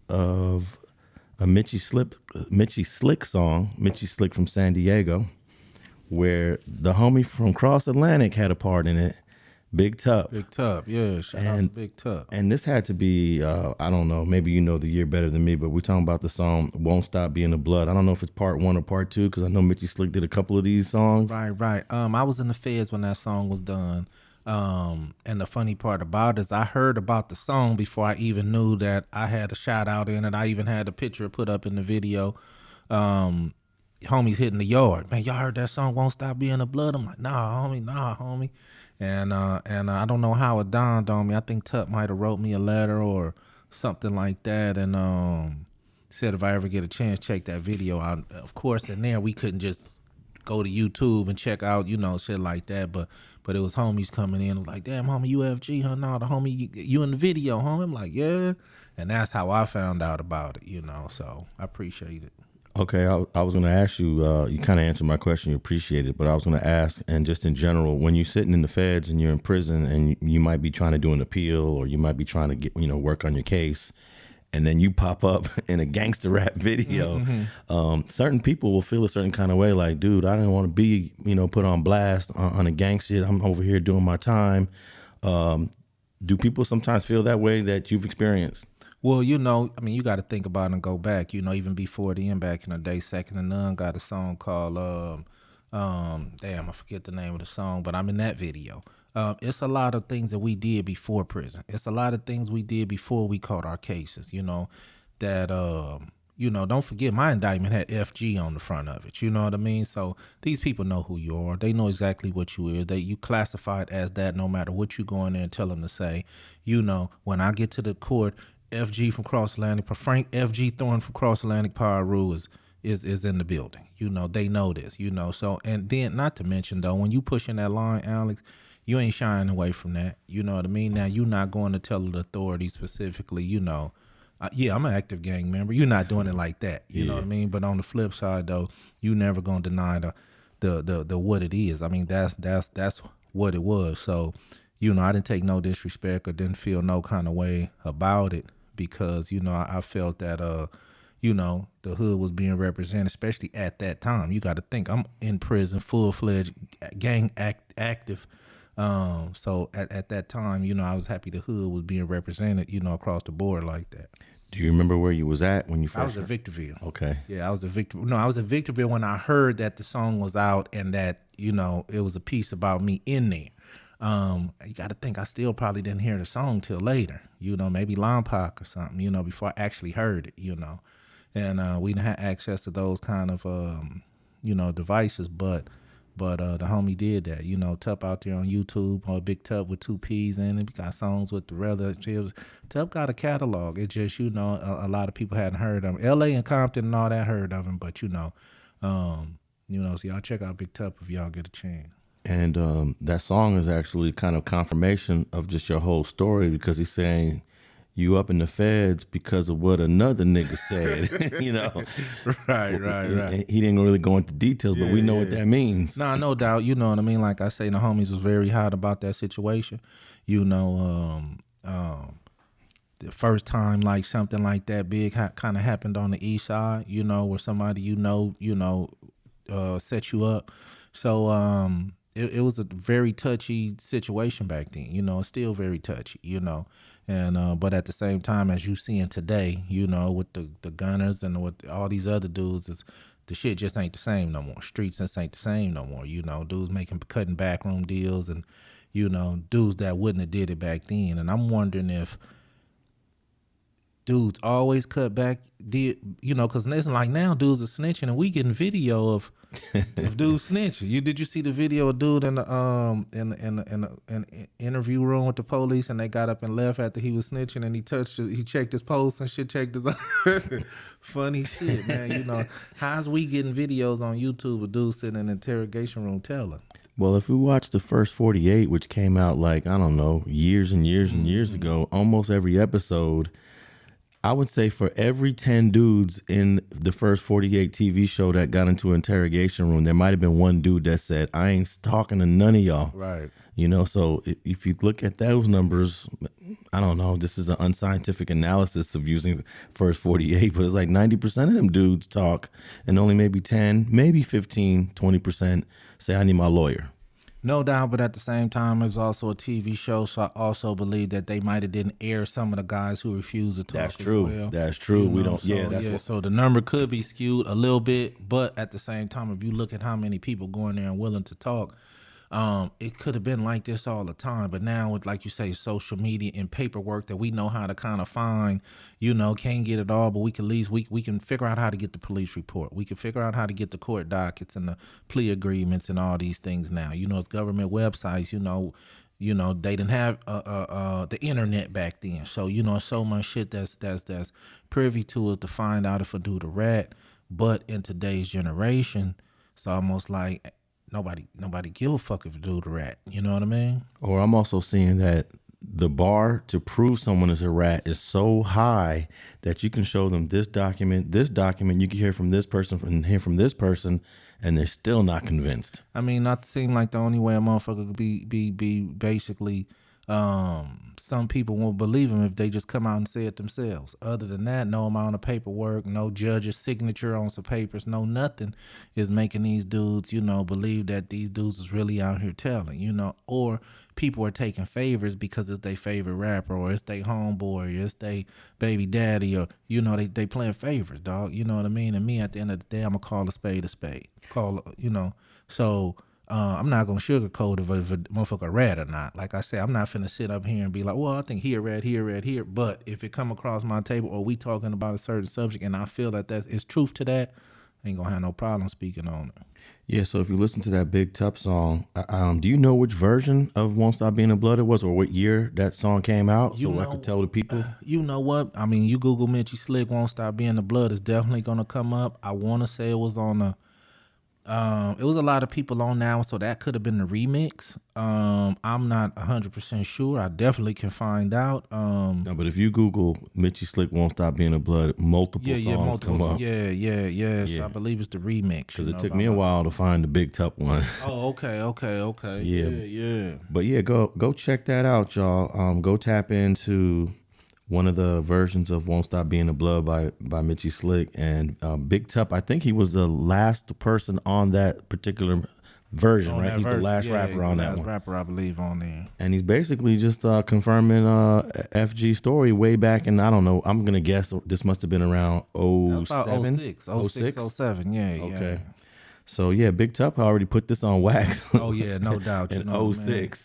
of a Mitchie Slick song, Mitchie Slick from San Diego, where the homie from Cross Atlantic had a part in it, Big Tupp. Big Tupp, yeah. Shout out to Big Tupp. And this had to be, I don't know, maybe you know the year better than me, but we're talking about the song Won't Stop Being the Blood. I don't know if it's part one or part two, because I know Mitchie Slick did a couple of these songs. Right. I was in the feds when that song was done. And the funny part about it is I heard about the song before I even knew that I had a shout out in it. I even had a picture put up in the video. Homies hitting the yard. Man, y'all heard that song Won't Stop Being the Blood? I'm like, nah, homie. And I don't know how it dawned on me. I think Tup might have wrote me a letter or something like that, and said if I ever get a chance, check that video out. Of course, in there we couldn't just go to YouTube and check out, shit like that. But it was homies coming in. It was like, damn, homie, UFG, huh? No, the homie, you in the video, homie. I'm like, yeah. And that's how I found out about it, So I appreciate it. Okay, I was going to ask you, you kind of answered my question, you appreciate it, but I was going to ask, and just in general, when you're sitting in the feds and you're in prison and you might be trying to do an appeal or you might be trying to get, work on your case, and then you pop up in a gangster rap video, certain people will feel a certain kind of way, like, dude, I didn't want to be, put on blast on a gang shit. I'm over here doing my time. Do people sometimes feel that way that you've experienced? Well, you got to think about it and go back, even before then, back in the day, Second and None got a song called, damn, I forget the name of the song, but I'm in that video. It's a lot of things that we did before prison. It's a lot of things we did before we caught our cases, that, don't forget my indictment had FG on the front of it. You know what I mean? So these people know who you are. They know exactly what you is. You classified as that no matter what you go in there and tell them to say. When I get to the court, FG from Cross Atlantic, Frank FG Thornton from Cross Atlantic Piru is in the building. They know this, So, and then not to mention though, when you pushing that line, Alex, you ain't shying away from that. You know what I mean? Now you're not going to tell the authorities specifically, yeah, I'm an active gang member. You're not doing it like that. You know what I mean? But on the flip side though, you never gonna deny the what it is. I mean, that's what it was. So, I didn't take no disrespect or didn't feel no kind of way about it. Because, I felt that, the hood was being represented, especially at that time. You got to think, I'm in prison, full-fledged gang active. So at that time, I was happy the hood was being represented, across the board like that. Do you remember where you was at when you first? I was at Victorville. Okay. Yeah, I was at Victorville. No, I was at Victorville when I heard that the song was out and that, it was a piece about me in there. You got to think I still probably didn't hear the song till later, maybe Lompoc or something, before I actually heard it, and we didn't have access to those kind of, devices, but the homie did that, Tup out there on YouTube, or Big Tupp with 2 P's in it. We got songs with the relatives. Tup got a catalog. It just, a lot of people hadn't heard of him. LA and Compton and all that heard of him, but so y'all check out Big Tupp if y'all get a chance. And that song is actually kind of confirmation of just your whole story, because he's saying you up in the feds because of what another nigga said, Right. He didn't really go into details, but we know what that means. Nah, no doubt. You know what I mean? Like I say, the homies was very hot about that situation. The first time like something like that big kind of happened on the east side, where somebody set you up. So it was a very touchy situation back then, it's still very touchy, and but at the same time, as you seeing today, with the gunners and with all these other dudes, the shit just ain't the same no more. Streets just ain't the same no more, dudes cutting backroom deals and, dudes that wouldn't have did it back then. And I'm wondering if dudes always cut back, because it's like now dudes are snitching and we getting video of dudes snitching. Did you see the video of dude in the interview room with the police, and they got up and left after he was snitching, and he checked his pulse and shit, checked his funny shit, man. How's we getting videos on YouTube of dudes sitting in the interrogation room telling? Well, if we watch the first 48, which came out like, I don't know, years and years and years ago, almost every episode, I would say for every 10 dudes in the first 48 TV show that got into an interrogation room, there might have been one dude that said, I ain't talking to none of y'all. Right. You know, so if you look at those numbers, I don't know, this is an unscientific analysis of using first 48, but it's like 90% of them dudes talk and only maybe 10, maybe 15, 20% say, I need my lawyer. No doubt, but at the same time, it was also a TV show, so I also believe that they might have didn't air some of the guys who refused to talk. That's true. As well. That's true. You We know, don't. so, Yeah, that's what. So the number could be skewed a little bit, but at the same time, if you look at how many people go in there and willing to talk, it could have been like this all the time. But now with, like you say, social media and paperwork that we know how to kind of find, you know, can't get it all, but we can at least we can figure out how to get the police report. We can figure out how to get the court dockets and the plea agreements and all these things now. You know, it's government websites, you know, they didn't have the internet back then. So, you know, so much shit that's privy to us to find out if a dude a rat. But in today's generation, it's almost like nobody give a fuck if a dude a rat. You know what I mean? Or I'm also seeing that the bar to prove someone is a rat is so high that you can show them this document, you can hear from this person and hear from this person, and they're still not convinced. I mean, not to seem like the only way a motherfucker could be basically, some people won't believe them if they just come out and say it themselves. Other than that, no amount of paperwork, no judge's signature on some papers, no nothing is making these dudes, you know, believe that these dudes is really out here telling, you know, or people are taking favors because it's their favorite rapper or it's their homeboy or it's their baby daddy or, you know, they playing favors, dog. You know what I mean? And me, at the end of the day, I'm going to call a spade a spade. You know, so I'm not going to sugarcoat if a motherfucker rat or not. Like I said, I'm not finna sit up here and be like, well, I think he a rat here. But if it come across my table or we talking about a certain subject and I feel that it's truth to that, I ain't going to have no problem speaking on it. Yeah, so if you listen to that Big Tupp song, do you know which version of Won't Stop Being a Blood it was or what year that song came out so I could tell the people? You know what? I mean, you Google Mitchie Slick, Won't Stop Being the Blood, is definitely going to come up. I want to say it was on a, it was a lot of people on now, so that could have been the remix. I'm not 100% sure. I definitely can find out. No, but if you Google Mitchie Slick Won't Stop Being a Blood, multiple songs come up. Yeah. So I believe it's the remix. Because it took me a while to find the Big Tupp one. Oh, okay. Yeah. But yeah, go check that out, y'all. Go tap into one of the versions of Won't Stop Being a Blood by Mitchie Slick. And Big Tupp, I think he was the last person on that particular version, right? He's the last rapper on that one. Rapper, I believe, on there. And he's basically just confirming FG story way back in, I don't know, I'm going to guess this must have been around 07? 06, 07, yeah. Okay. So yeah, Big Tupp already put this on wax. Oh yeah, no doubt. In 06.